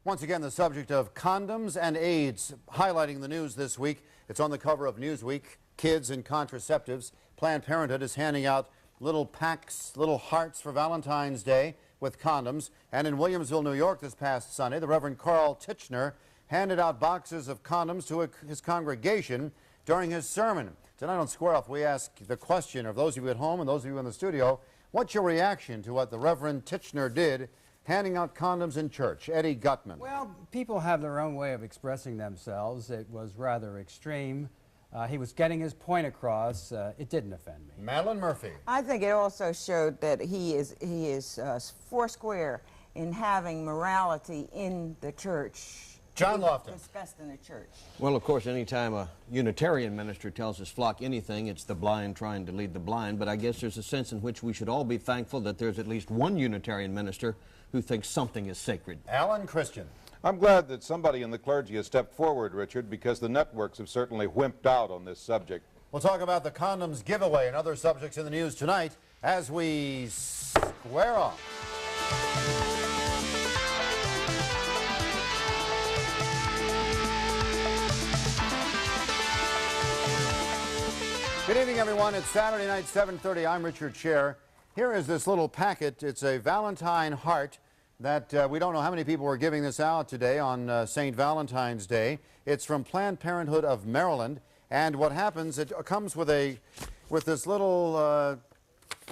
Once again, the subject of condoms and AIDS highlighting the news this week. It's on the cover of Newsweek. Kids and contraceptives. Planned Parenthood is handing out little packs, little hearts for Valentine's Day with condoms. And in Williamsville, New York this past Sunday, the Reverend Carl Titchener handed out boxes of condoms to his congregation during his sermon. Tonight on Square Off, we ask the question of those of you at home and those of you in the studio, what's your reaction to what the Reverend Titchener did handing out condoms in church? Eddie Gutman. Well, people have their own way of expressing themselves. It was rather extreme. He was getting his point across. It didn't offend me. Madeline Murphy. I think it also showed that he is foursquare in having morality in the church. John Lofton. Discussed in the church. Well, of course, anytime a Unitarian minister tells his flock anything, it's the blind trying to lead the blind. But I guess there's a sense in which we should all be thankful that there's at least one Unitarian minister who thinks something is sacred. Alan Christian. I'm glad that somebody in the clergy has stepped forward, Richard, because the networks have certainly wimped out on this subject. We'll talk about the condoms giveaway and other subjects in the news tonight as we square off. Good evening, everyone. It's Saturday night, 7:30. I'm Richard Scher. Here is this little packet. It's a Valentine heart that we don't know how many people are giving this out today on St. Valentine's Day. It's from Planned Parenthood of Maryland. And what happens, it comes with this little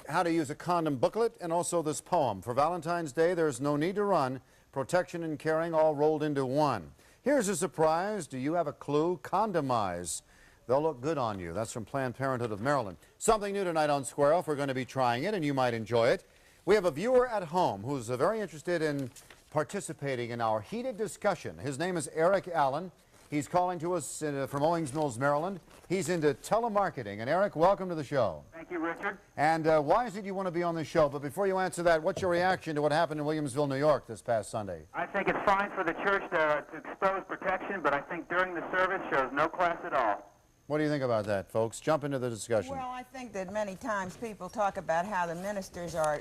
how to use a condom booklet and also this poem. For Valentine's Day, there's no need to run. Protection and caring all rolled into one. Here's a surprise. Do you have a clue? Condomize. They'll look good on you. That's from Planned Parenthood of Maryland. Something new tonight on Square Off. We're going to be trying it, and you might enjoy it. We have a viewer at home who's very interested in participating in our heated discussion. His name is Eric Allen. He's calling to us from Owings Mills, Maryland. He's into telemarketing. And Eric, welcome to the show. Thank you, Richard. And why is it you want to be on this show? But before you answer that, what's your reaction to what happened in Williamsville, New York this past Sunday? I think it's fine for the church to expose protection, but I think during the service shows no class at all. What do you think about that, folks? Jump into the discussion. Well, I think that many times people talk about how the ministers are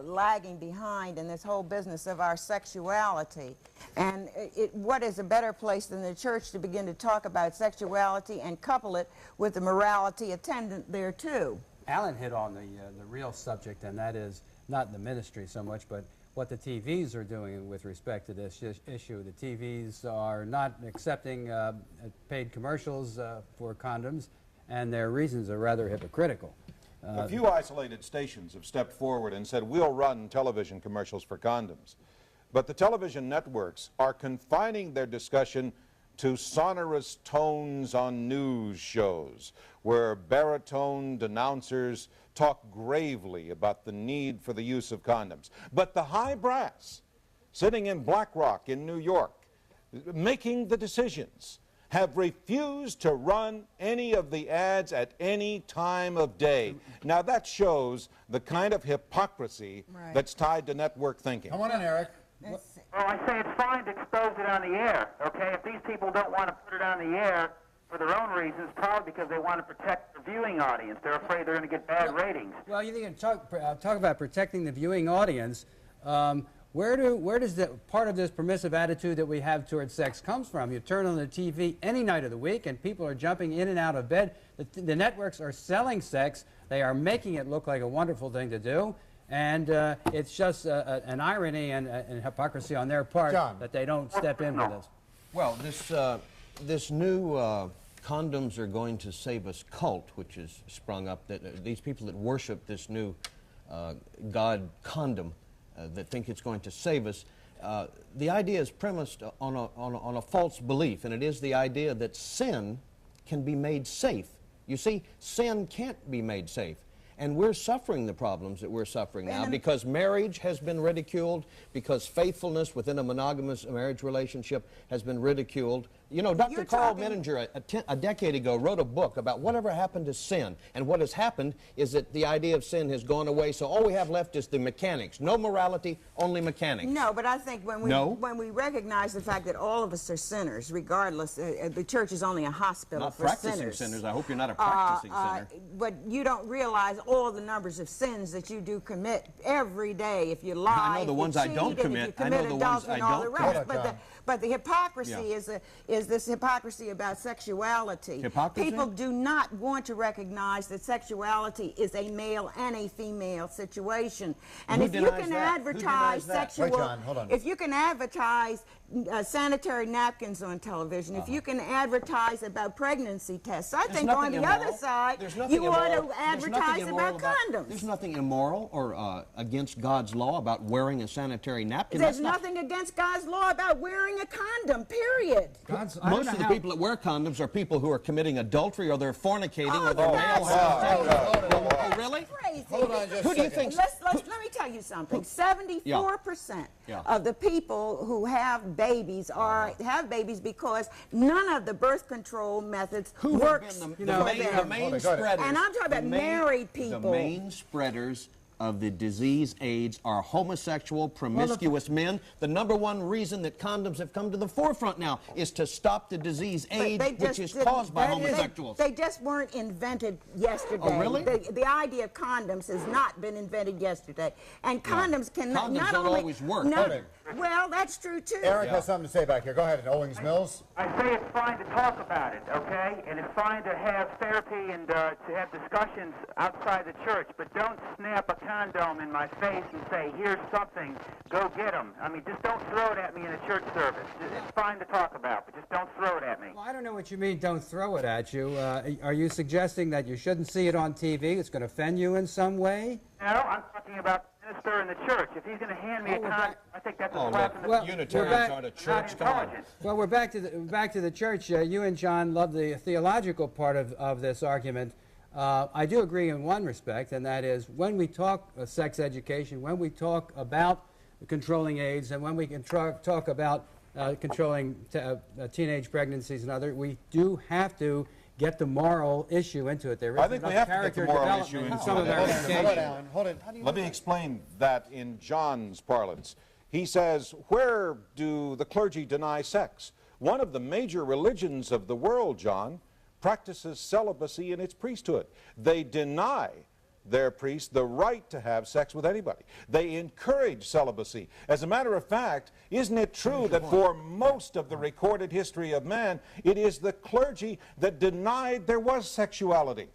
lagging behind in this whole business of our sexuality. And what is a better place than the church to begin to talk about sexuality and couple it with the morality attendant there, too? Alan hit on the real subject, and that is not the ministry so much, but what the TVs are doing with respect to this issue. The TVs are not accepting paid commercials for condoms, and their reasons are rather hypocritical. A few isolated stations have stepped forward and said, we'll run television commercials for condoms. But the television networks are confining their discussion to sonorous tones on news shows, where baritoned announcers talk gravely about the need for the use of condoms. But the high brass, sitting in Black Rock in New York, making the decisions, have refused to run any of the ads at any time of day. Now that shows the kind of hypocrisy that's tied to network thinking. Come on in, Eric. Well, I say it's fine to expose it on the air, okay? If these people don't want to put it on the air for their own reasons, probably because they want to protect their viewing audience. They're afraid they're going to get bad ratings. Well, you think talk about protecting the viewing audience. Where does the part of this permissive attitude that we have towards sex comes from? You turn on the TV any night of the week, and people are jumping in and out of bed. The networks are selling sex. They are making it look like a wonderful thing to do. And it's just an irony and hypocrisy on their part that they don't step in for this. Well, this new condoms are going to save us cult, which has sprung up, that these people that worship this new god condom, that think it's going to save us, the idea is premised on a false belief, and it is the idea that sin can be made safe. You see, sin can't be made safe. And we're suffering the problems that we're suffering now because marriage has been ridiculed, because faithfulness within a monogamous marriage relationship has been ridiculed. You know, Dr. Carl Menninger a decade ago wrote a book about whatever happened to sin. And what has happened is that the idea of sin has gone away, so all we have left is the mechanics. No morality, only mechanics. No, but I think when we recognize the fact that all of us are sinners, regardless, the church is only a hospital for sinners. Not practicing sinners. I hope you're not a practicing sinner. But you don't realize all the numbers of sins that you do commit every day. If you lie, I know the if ones you I cheat, don't and if commit. you I know commit the ones adultery I and all the don't rest. commit. But the hypocrisy Yeah. is this hypocrisy about sexuality. Hypocrisy? People do not want to recognize that sexuality is a male and a female situation. And Who if you denies can that? Who advertise denies that? sexual, Wait, John, hold on. if you can advertise sanitary napkins on television, if you can advertise about pregnancy tests, I think on the other side, you ought to advertise about condoms. There's nothing immoral or against God's law about wearing a sanitary napkin. There's nothing against God's law about wearing a condom, period. Most of the people that wear condoms are people who are committing adultery or they're fornicating or they're for male. God's sake. Oh, really? Crazy. Hold on just Who a do you second. think? Let me tell you something. 74% Yeah. of the people who have babies have babies because none of the birth control methods Who have works been for the them. main spreaders? And I'm talking about married people. The main spreaders of the disease AIDS are homosexual, promiscuous men. The #1 reason that condoms have come to the forefront now is to stop the disease AIDS, which is caused by homosexuals. They just weren't invented yesterday. Oh, really? The idea of condoms has not been invented yesterday. And condoms can Condoms not don't only... always work. Well, that's true, too. Eric has something to say back here. Go ahead, Owings Mills. I say it's fine to talk about it, okay? And it's fine to have therapy and to have discussions outside the church, but don't snap a condom in my face and say, here's something, go get them. I mean, just don't throw it at me in a church service. It's fine to talk about, but just don't throw it at me. Well, I don't know what you mean, don't throw it at you. Are you suggesting that you shouldn't see it on TV? It's going to offend you in some way? No, I'm talking about the minister in the church. If he's going to hand me a condom, I think that's a slap in the Well, Unitarians aren't a church. Come on. Well, we're back to the church. You and John love the theological part of this argument. I do agree in one respect, and that is when we talk sex education, when we talk about controlling AIDS, and when we can talk about controlling teenage pregnancies and other, we do have to get the moral issue into it. There is I think we have to get the moral issue in into some of it. our Hold education. it, Alan. Hold it. Let me explain that in John's parlance. He says, where do the clergy deny sex? One of the major religions of the world, John, practices celibacy in its priesthood. They deny their priests the right to have sex with anybody. They encourage celibacy. As a matter of fact, isn't it true that for most of the recorded history of man, it is the clergy that denied there was sexuality?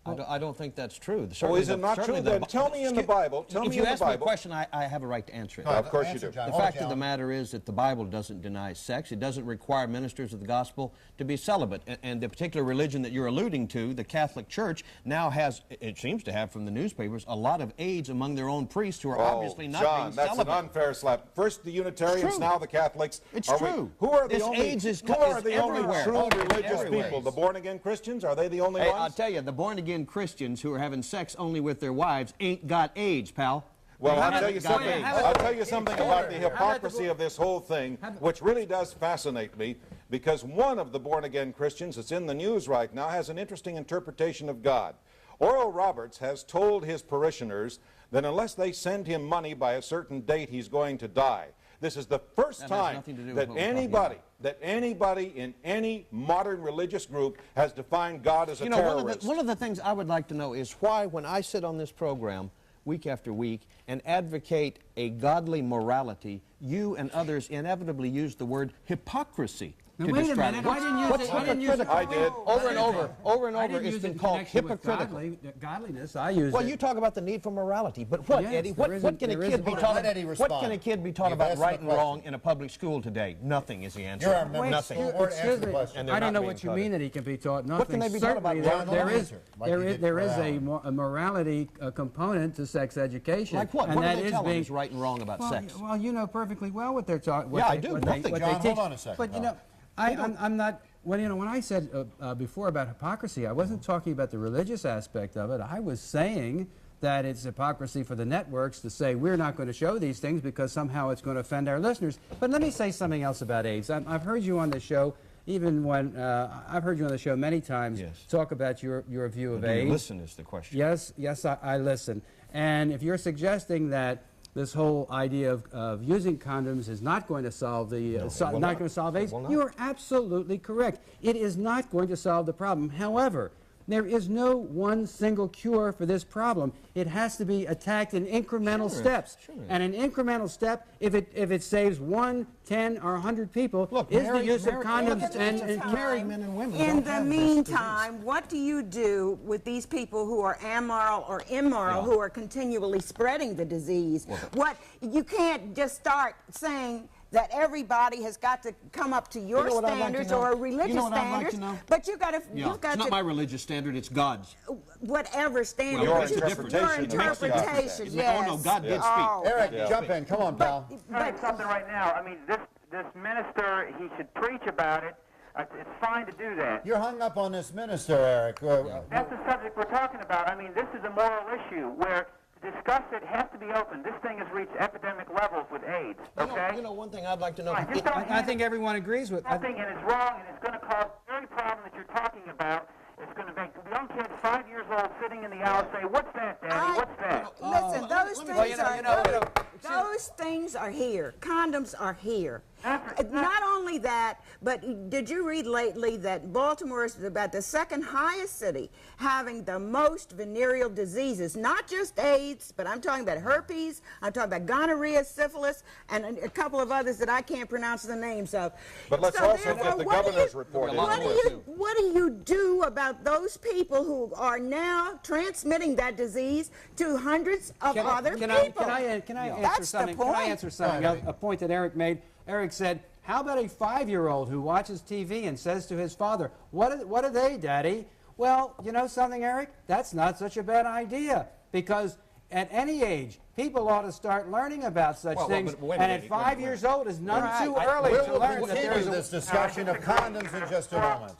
I don't think that's true. Oh, is it not true? Then tell me in the Bible. Tell me in the Bible. If you ask me a question, I have a right to answer it. No, Of course you answer, do. John. The Hold it, fact of the John. matter is that the Bible doesn't deny sex. It doesn't require ministers of the gospel to be celibate. And the particular religion that you're alluding to, the Catholic Church, now has, it seems to have from the newspapers, a lot of AIDS among their own priests who are obviously not John, being that's celibate. an unfair slap. First the Unitarians, true. now the Catholics. It's Are we- true. Who are the This only, AIDS is who are is the only everywhere. true It's religious everywhere. people? The born-again Christians? Are they the only Hey, ones? I'll tell you, the born-again Christians who are having sex only with their wives ain't got AIDS, pal. Well, They I'll haven't tell you got something. AIDS. I'll tell you something about the hypocrisy of this whole thing, which really does fascinate me, because one of the born-again Christians that's in the news right now has an interesting interpretation of God. Oral Roberts has told his parishioners that unless they send him money by a certain date, he's going to die. This is the first That has time nothing to do with that what we're talking anybody in any modern religious group has defined God as a terrorist. One of the things I would like to know is why, when I sit on this program week after week and advocate a godly morality, you and others inevitably use the word hypocrisy Now, to wait a describe minute. it. I didn't use What's it. I didn't use it. I did. Over and over I it's didn't use been it in called connection with hypocritical. godliness. I use Well, it. you talk about the need for morality, but what, Yes, Eddie? there What isn't- can a there kid isn't- be Hold on, taught? let Eddie What respond. can a kid be taught You've about asked right the and wrong question. in a public school today? Nothing is the answer. You're our member. Nothing. Or answer Excuse the me. question. And they're I don't not know being what you taught mean it. that he can be taught. Nothing. can they be taught about Certainly, right and wrong? Answer, like you did there for is Alan. a morality component to sex education. Like what? And What that do they is tell them being is right and wrong about sex? Well, you know perfectly well what they're talking. Yeah, I do. Nothing. John, hold on a second. But you know, I'm not. When I said before about hypocrisy, I wasn't talking about the religious aspect of it. I was saying that it's hypocrisy for the networks to say we're not going to show these things because somehow it's going to offend our listeners. But let me say something else about AIDS. I've heard you on the show, even when I've heard you on the show many times Yes. talk about your view of Do AIDS. you listen is the question. Yes, I listen. And if you're suggesting that this whole idea of using condoms is not going to solve the will not not. going to solve It AIDS, will not. you are absolutely correct. It is not going to solve the problem. However, There is no one single cure for this problem. It has to be attacked in incremental steps. And an incremental step, if it saves 1, 10, or 100 people, is the use of condoms and married men and women. In the meantime, what do you do with these people who are amoral or immoral, who are continually spreading the disease? You can't just start saying that everybody has got to come up to your standards or religious standards, but you got to. It's not my religious standard; it's God's. Whatever standard. Your but interpretation. Your interpretation. Yes. Oh no, God did speak. Eric, jump in. Come on, pal. But something right now. I mean, this minister, he should preach about it. It's fine to do that. You're hung up on this minister, Eric. That's the subject we're talking about. I mean, this is a moral issue where to discuss it has to be open. This thing has reached epidemic levels with AIDS, okay? You know, one thing I'd like to know. I think everyone agrees with. I think, and it's wrong, and it's going to cause the very problem that you're talking about. It's going to make young kids 5 years old sitting in the aisle say, "What's that, Daddy? What's that?" Listen, those things are here. Condoms are here. Not only that, but did you read lately that Baltimore is about the second highest city having the most venereal diseases, not just AIDS, but I'm talking about herpes, I'm talking about gonorrhea, syphilis, and a couple of others that I can't pronounce the names of. But let's also get the governor's report. What do you do about those people who are now transmitting that disease to hundreds of other people? Can I answer something? Can I answer something? A point that Eric made. Eric said, how about a 5-year-old who watches TV and says to his father, what are they, Daddy? Well, you know something, Eric? That's not such a bad idea, because at any age, people ought to start learning about such things, and at 5 years old is none too early to learn that there is this discussion of condoms in just a moment.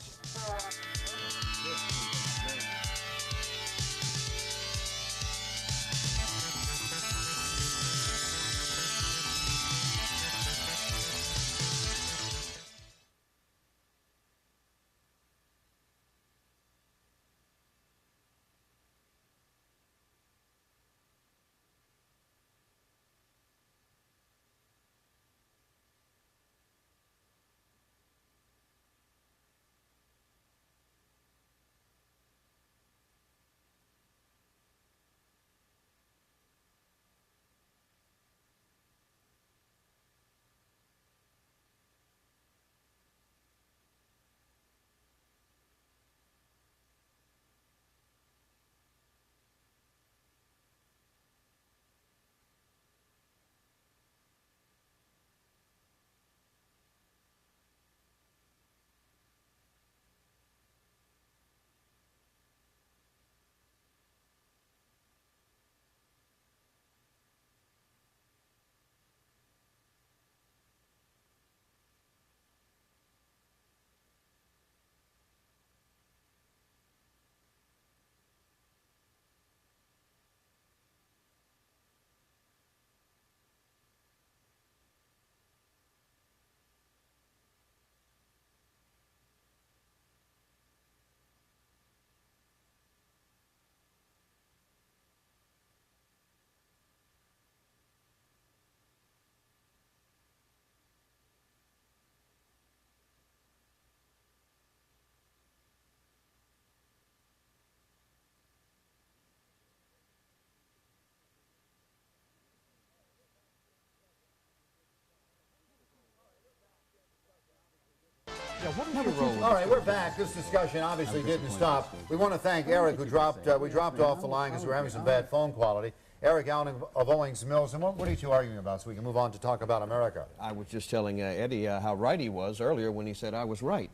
All right, we're back. This discussion obviously didn't stop. We want to thank Eric, who dropped off the line because we're having some bad phone quality. Eric Allen of Owings Mills. And what are you two arguing about so we can move on to talk about America? I was just telling Eddie how right he was earlier when he said I was right.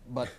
But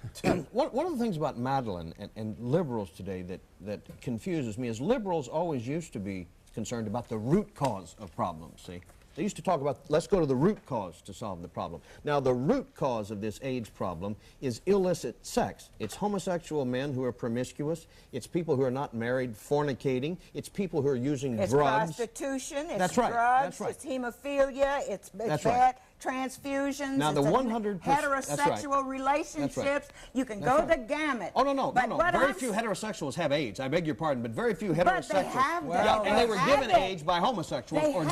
one of the things about Madeline and liberals today that confuses me is liberals always used to be concerned about the root cause of problems, see? They used to talk about, let's go to the root cause to solve the problem. Now, the root cause of this AIDS problem is illicit sex. It's homosexual men who are promiscuous. It's people who are not married, fornicating. It's people who are using drugs. It's prostitution. It's drugs. That's right. It's hemophilia. It's bad transfusions. Now, the 100% heterosexual relationships. You can go the gamut. Oh, no. Very few heterosexuals have AIDS. I beg your pardon, but very few heterosexuals. But they have and they were given AIDS by homosexuals or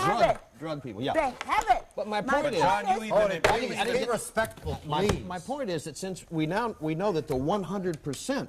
drug people. Yeah. They have it. But my point is, be respectful, my point is that since we know that the 100%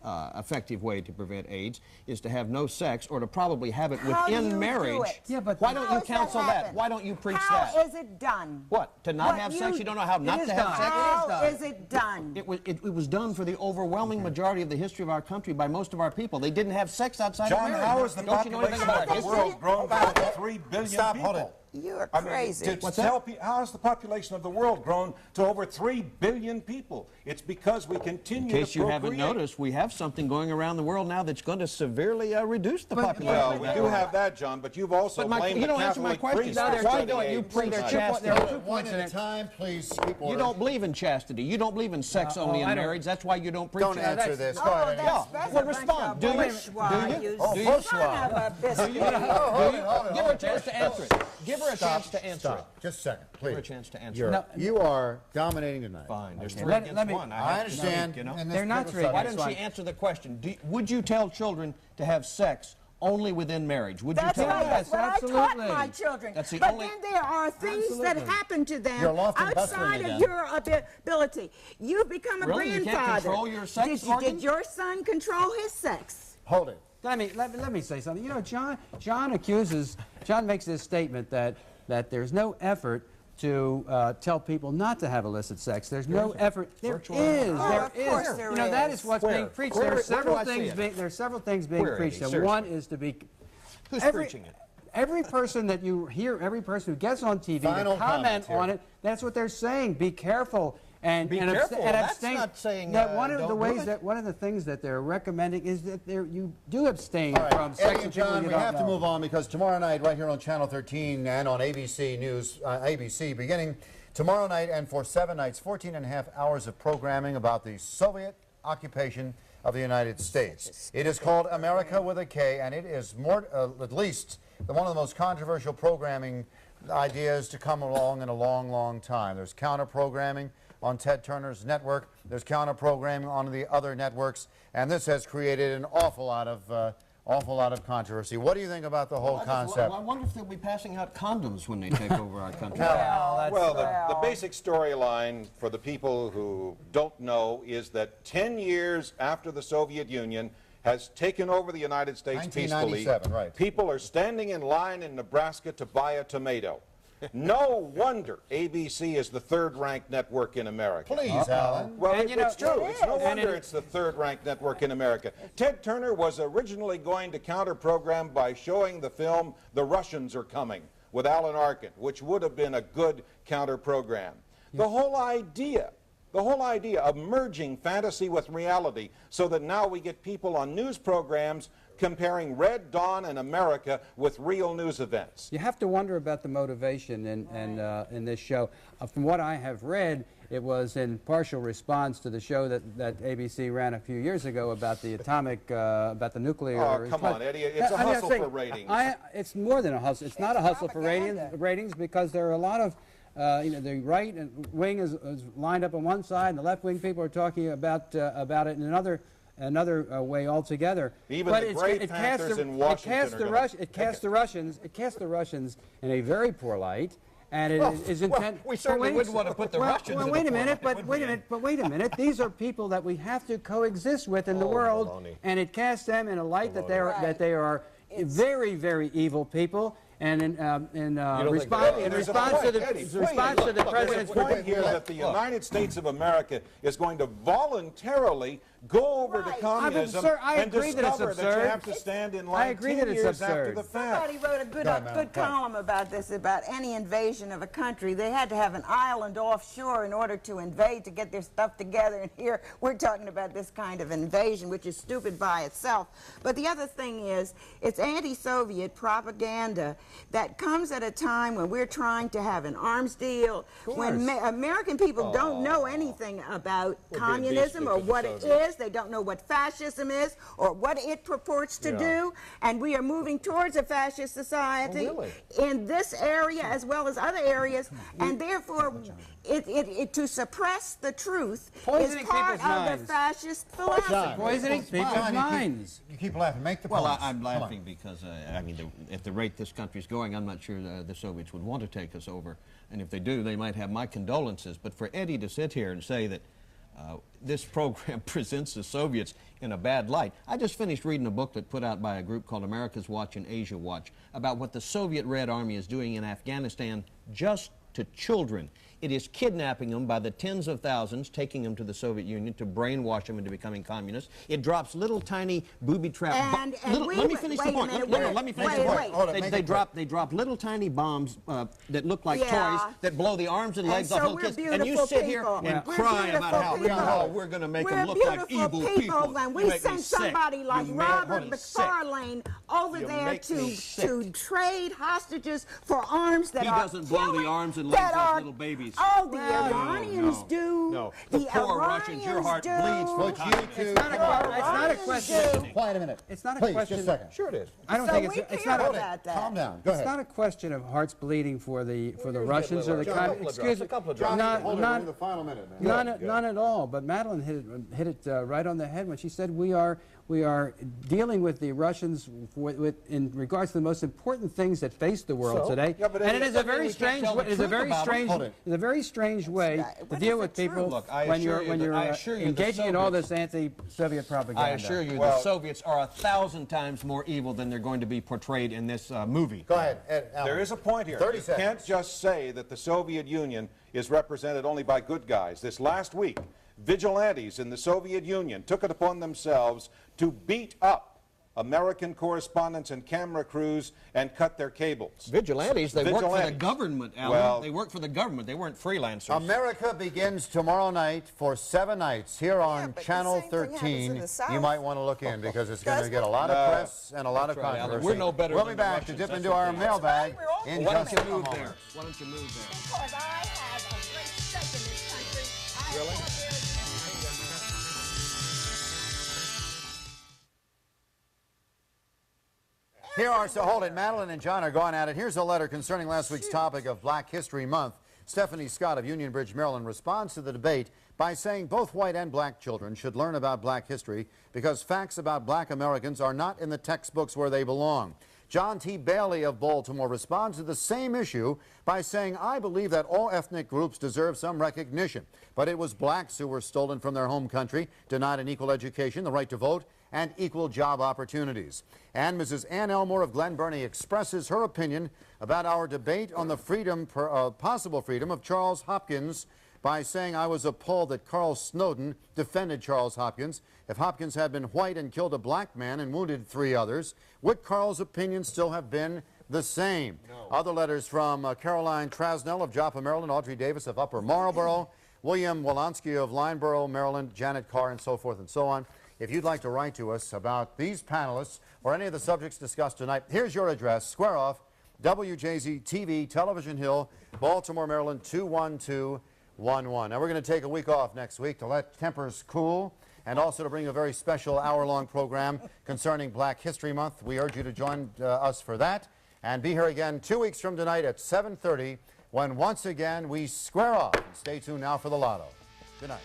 effective way to prevent AIDS is to have no sex, or to probably have it How do within you marriage. do it? Yeah, but why don't How you does that counsel that? happen? Why don't you preach How that? is it done? What? To not What have you- sex? You don't know how not is to have done. sex? How is it done? It was done for the overwhelming majority of the history of our country by most of our people. They didn't have sex outside of John, marriage. how is the Don't you know anything population about of the history? world grown by over 3 billion Stop, people? hold it. You're I mean, crazy. to tell how has the population of the world grown to over 3 billion people? It's because we continue In case to you procreate. haven't noticed, we have something going around the world now that's going to severely reduce the population. Well, of we that do world. have that, John, but you've also But blamed you the don't answer my Catholic question. priests Now, for why spreading don't you AIDS. preach chastity? There are 2 One points in at a it. time, please. Keep You order. don't believe in chastity. You don't believe in sex only I in don't- marriage. That's why you don't preach Don't it. answer this. Go Oh, ahead. that's, Yeah, that's well, a bunch respond. of Do you? bourgeois. Do you? You Oh, son bourgeois. of a biscuit. Hold it, Give her a chance to answer it. Give her a chance to answer it. Stop. Just a second, Give her a please. chance to answer You're- it. You are dominating tonight. Fine. There's Okay. 3 Let against me- 1. I have to understand. speak, you know? in this They're not critical three. subject. Why doesn't That's she fine. answer the question? Would you tell children to have sex only within marriage? Would you That's tell right. them That's that? what I taught absolutely. my children. That's the but only- then there are things that Absolutely. happen to them You're lost in bustling outside again. of your ability. You become a Really? You can't grandfather. control your sex did organs? your son control his sex? Hold it. Let me say something. You know, John makes this statement that there's no effort to tell people not to have illicit sex. There's no effort. There is. Oh, There of course is. there You know, that is. is what's Where? being preached. Where- There are where do several I see things it? being. There are several things being Where, preached, Eddie? and one Seriously. is to be. Who's every- preaching it? Every person that you hear, every person who gets on TV Final to comment comments here. on it, that's what they're saying. Be careful. And, Be and careful. and That's abstain. not saying, that one of don't the do ways it. that one of the things that they're recommending is that you do abstain All right, from sex Eddie with and people John, you we don't have to know. move on because tomorrow night, right here on Channel 13 and on ABC News, ABC, beginning tomorrow night and for 7 nights, 14 and a half hours of programming about the Soviet occupation of the United States. It is called America with a K, and it is more, at least one of the most controversial programming ideas to come along in a long, long time. There's counter-programming on Ted Turner's network. There's counter-programming on the other networks, and this has created an awful lot of controversy. What do you think about the whole concept? I wonder if they'll be passing out condoms when they take over our country. Well, the basic storyline for the people who don't know is that 10 years after the Soviet Union has taken over the United States peacefully, 1997, right. people are standing in line in Nebraska to buy a tomato. No wonder ABC is the third-ranked network in America. Please, Alan. Well, And, you know, it's true. it It's no is. wonder it's the third-ranked network in America. Ted Turner was originally going to counter-program by showing the film The Russians Are Coming with Alan Arkin, which would have been a good counter-program. The whole idea of merging fantasy with reality so that now we get people on news programs comparing Red Dawn and America with real news events. You have to wonder about the motivation in this show. From what I have read, it was in partial response to the show that ABC ran a few years ago about the about the nuclear. Oh, come on, Eddie. It's a I'm not hustle saying- for ratings. It's more than a hustle. It's not a hustle for propaganda. ratings because there are a lot of the right wing is lined up on one side, and the left wing people are talking about it in another way altogether. Even But the it's- Grey it casts Panthers the- in Washington it casts are the gonna Rush- it casts the Russians in a very poor light. And it is intent. we certainly wouldn't want to put the Russians Well, in wait a a poor minute, light, but would wait a minute. These are people that we have to coexist with in the world, baloney. and it casts them in a light that Right. they are very, very evil people. And in response Eddie, there's a to point, the Eddie, response to the There's president's a point here that the United States of America is going to voluntarily go over to Right. communism absurd. I and agree that it's discover that you absurd. have to stand in I line agree 10 that it's years after absurd. the fact. Somebody wrote a good, Go ahead, good ma'am. column about this, about any invasion of a country. They had to have an island offshore in order to invade, to get their stuff together. And here we're talking about this kind of invasion, which is stupid by itself. But the other thing is, it's anti-Soviet propaganda that comes at a time when we're trying to have an arms deal, when American people don't know anything about communism or what it is. They don't know what fascism is or what it purports to do. And we are moving towards a fascist society in this area as well as other areas. And therefore, to suppress the truth Poisoning is part people's of the minds. fascist philosophy. Poisoning people's John, minds. You keep laughing. Make the Well, points. I'm Come on. laughing because, I mean, at the rate this country's going, I'm not sure the Soviets would want to take us over. And if they do, they might have my condolences. But for Eddie to sit here and say that this program presents the Soviets in a bad light. I just finished reading a booklet put out by a group called America's Watch and Asia Watch about what the Soviet Red Army is doing in Afghanistan just to children. It is kidnapping them by the tens of thousands, taking them to the Soviet Union to brainwash them into becoming communists. It drops little tiny booby-trap... Let me finish the point. Let me finish the point. They drop little tiny bombs that look like toys that blow the arms and legs off little kids. And you sit here and cry about how we're going to make them look like evil people. And we sent somebody like Robert McFarlane over there to trade hostages for arms that are doesn't blow the arms and legs off little babies. Oh, the Iranians do. No, the poor Russians, your heart bleeds for it's not a question. Quiet a minute. It's not a Please, question. just a second. Sure it is. I don't think it's not about that. Calm down. Go ahead. It's not a question of hearts bleeding for the Russians or the communists. Excuse me. Not the final minute, man. None at all. But Madeline hit it right on the head when she said we are dealing with the Russians in regards to the most important things that face the world today. Yeah, but and it is a very strange way to deal with people when you're engaging in all this anti-Soviet propaganda. I assure you, the Soviets are 1,000 times more evil than they're going to be portrayed in this movie. Go ahead, Ed. There is a point here. 30 You seconds. can't just say that the Soviet Union is represented only by good guys. This last week, vigilantes in the Soviet Union took it upon themselves to beat up American correspondents and camera crews and cut their cables. Vigilantes, they work for the government, Alan. Well, they work for the government. They weren't freelancers. America begins tomorrow night for 7 nights here on Channel 13. You might want to look in because it's going to get a lot of press and a lot of controversy. We're no better We'll than be back the to dip Russians. into our mailbag in Why don't just you a move moment. there? Why don't you move there? Because I have a great stake in this country. Really? Here are, so hold it, Madeline and John are going at it. Here's a letter concerning last week's topic of Black History Month. Stephanie Scott of Union Bridge, Maryland, responds to the debate by saying both white and black children should learn about black history because facts about black Americans are not in the textbooks where they belong. John T. Bailey of Baltimore responds to the same issue by saying, I believe that all ethnic groups deserve some recognition, but it was blacks who were stolen from their home country, denied an equal education, the right to vote, and equal job opportunities. And Mrs. Ann Elmore of Glen Burnie expresses her opinion about our debate on the possible freedom of Charles Hopkins by saying, I was appalled that Carl Snowden defended Charles Hopkins. If Hopkins had been white and killed a black man and wounded 3 others, would Carl's opinion still have been the same? No. Other letters from Caroline Trasnell of Joppa, Maryland, Audrey Davis of Upper Marlboro, William Wolanski of Lineborough, Maryland, Janet Carr, and so forth and so on. If you'd like to write to us about these panelists or any of the subjects discussed tonight, here's your address. Square off, WJZ-TV, Television Hill, Baltimore, Maryland, 21211. Now, we're going to take a week off next week to let tempers cool and also to bring a very special hour-long program concerning Black History Month. We urge you to join us for that and be here again 2 weeks from tonight at 7:30 when once again we square off. And stay tuned now for the Lotto. Good night.